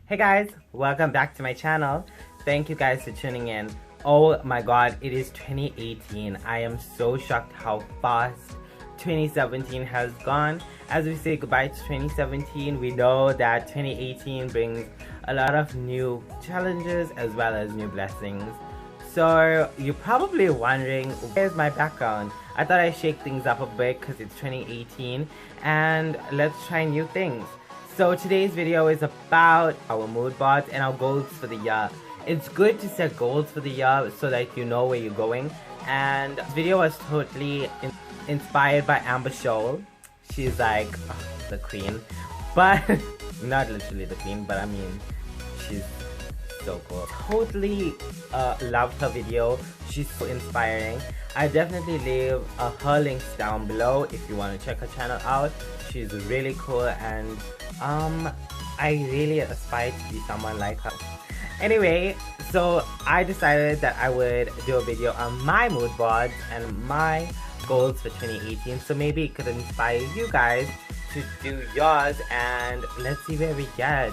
Hey guys, welcome back to my channel. Thank you guys for tuning in. Oh my god, it is 2018. I am so shocked how fast 2017 has gone. As we say goodbye to 2017, we know that 2018 brings a lot of new challenges as well as new blessings. So you're probably wondering, where's my background? I thought I'd shake things up a bit because it's 2018 and let's try new things. So today's video is about our mood boards and our goals for the year. It's good to set goals for the year so that you know where you're going. And this video was totally inspired by Amber Shoal. She's like the queen, but not literally the queen, but I mean she's so cool. Totally loved her video. She's so inspiring. I definitely leave her links down below if you want to check her channel out. She's really cool and I really aspire to be someone like her. Anyway, so I decided that I would do a video on my mood boards and my goals for 2018, so maybe it could inspire you guys to do yours and let's see where we get.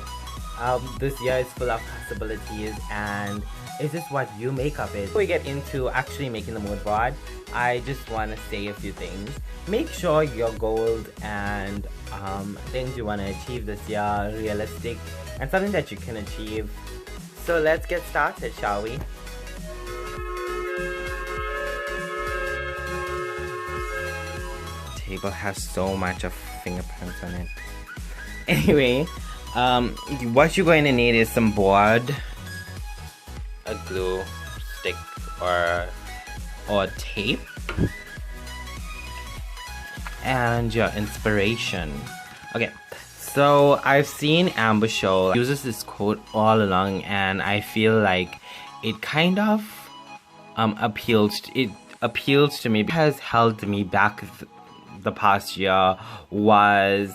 This year is full of possibilities and it's just what you make of it. Before we get into actually making the mood board, I just want to say a few things. Make sure your goals and things you want to achieve this year are realistic and something that you can achieve. So let's get started, shall we? Table has so much of fingerprints on it. Anyway, what you're going to need is some board, a glue stick or tape, and your inspiration. Okay, so I've seen Amber Shoal uses this quote all along and I feel like it kind of appeals to me. It has held me back the past year was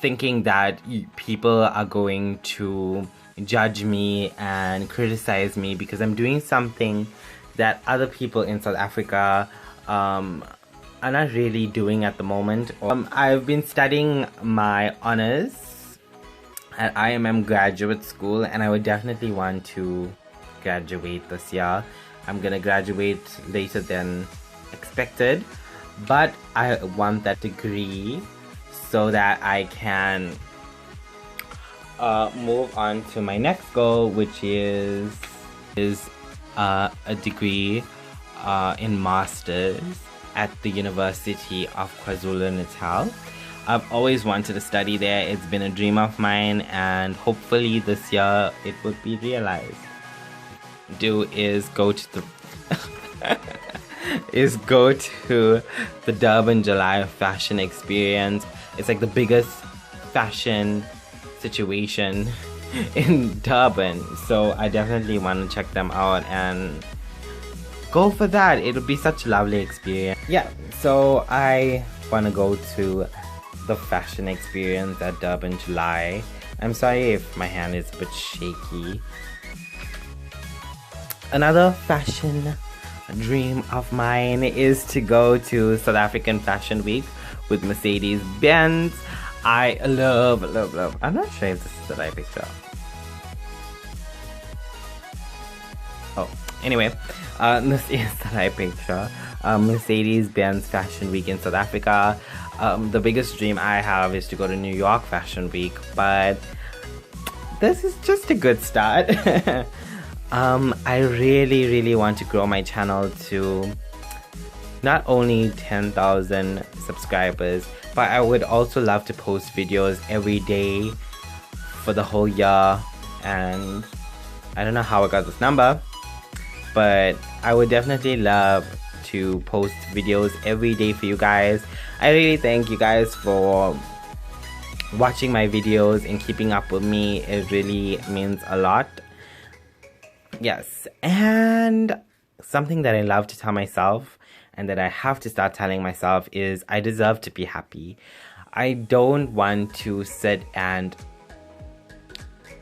thinking that people are going to judge me and criticize me because I'm doing something that other people in South Africa are not really doing at the moment. I've been studying my honors at IMM graduate school and I would definitely want to graduate this year. I'm gonna graduate later than expected, but I want that degree so that I can move on to my next goal, which is a degree in masters at the University of KwaZulu-Natal. I've always wanted to study there. It's been a dream of mine and hopefully this year it would be realized. Is go to the Durban July fashion experience. It's like the biggest fashion situation in Durban, so I definitely want to check them out and go for that. It'll be such a lovely experience. Yeah, so I want to go to the fashion experience at Durban July. I'm sorry if my hand is a bit shaky. Another fashion dream of mine is to go to South African Fashion Week with Mercedes-Benz. I love. I'm not sure if this is the right picture. Oh, anyway, this is the right picture. Mercedes-Benz Fashion Week in South Africa. The biggest dream I have is to go to New York Fashion Week, but this is just a good start. I really want to grow my channel to not only 10,000 subscribers, but I would also love to post videos every day for the whole year. And I don't know how I got this number, but I would definitely love to post videos every day for you guys. I really thank you guys for watching my videos and keeping up with me. It really means a lot. Yes, and something that I love to tell myself and that I have to start telling myself is I deserve to be happy. I don't want to sit and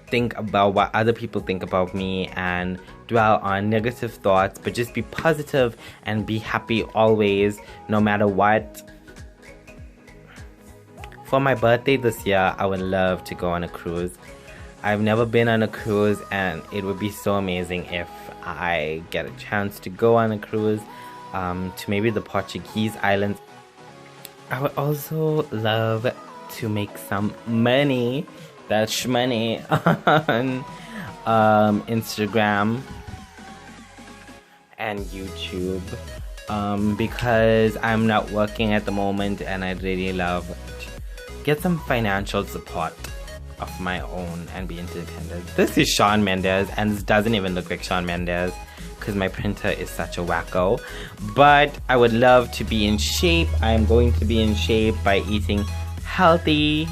think about what other people think about me and dwell on negative thoughts, but just be positive and be happy always, no matter what. For my birthday this year, I would love to go on a cruise. I've never been on a cruise, and it would be so amazing if I get a chance to go on a cruise to maybe the Portuguese islands. I would also love to make some money, that's money, on Instagram and YouTube, because I'm not working at the moment, and I'd really love to get some financial support of my own and be independent. This is Shawn Mendes, and this doesn't even look like Shawn Mendes because my printer is such a wacko. But I would love to be in shape. I'm going to be in shape by eating healthy.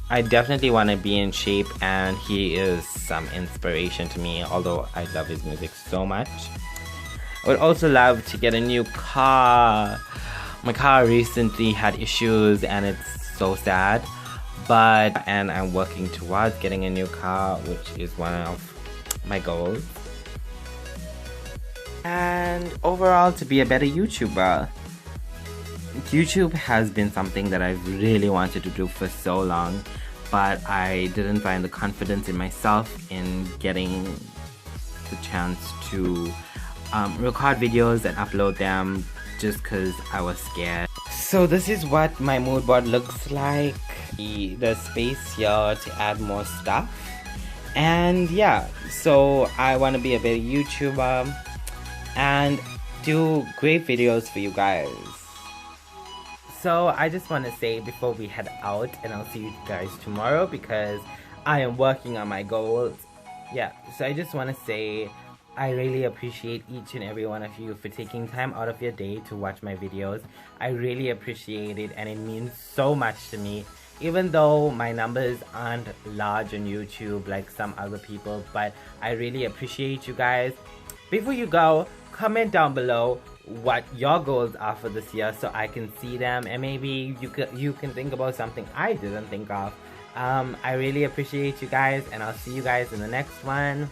I definitely want to be in shape, and he is some inspiration to me, although I love his music so much. I would also love to get a new car. My car recently had issues, and it's so sad. And I'm working towards getting a new car, which is one of my goals. And overall, to be a better YouTuber. YouTube has been something that I've really wanted to do for so long, but I didn't find the confidence in myself in getting the chance to record videos and upload them just because I was scared. So this is what my mood board looks like. There's space here to add more stuff. And yeah, so I want to be a better YouTuber and do great videos for you guys. So I just want to say before we head out, and I'll see you guys tomorrow because I am working on my goals. Yeah, so I just want to say I really appreciate each and every one of you for taking time out of your day to watch my videos. I really appreciate it, and it means so much to me. Even though my numbers aren't large on YouTube like some other people, but I really appreciate you guys. Before you go, comment down below what your goals are for this year so I can see them, and maybe you can think about something I didn't think of. I really appreciate you guys, and I'll see you guys in the next one.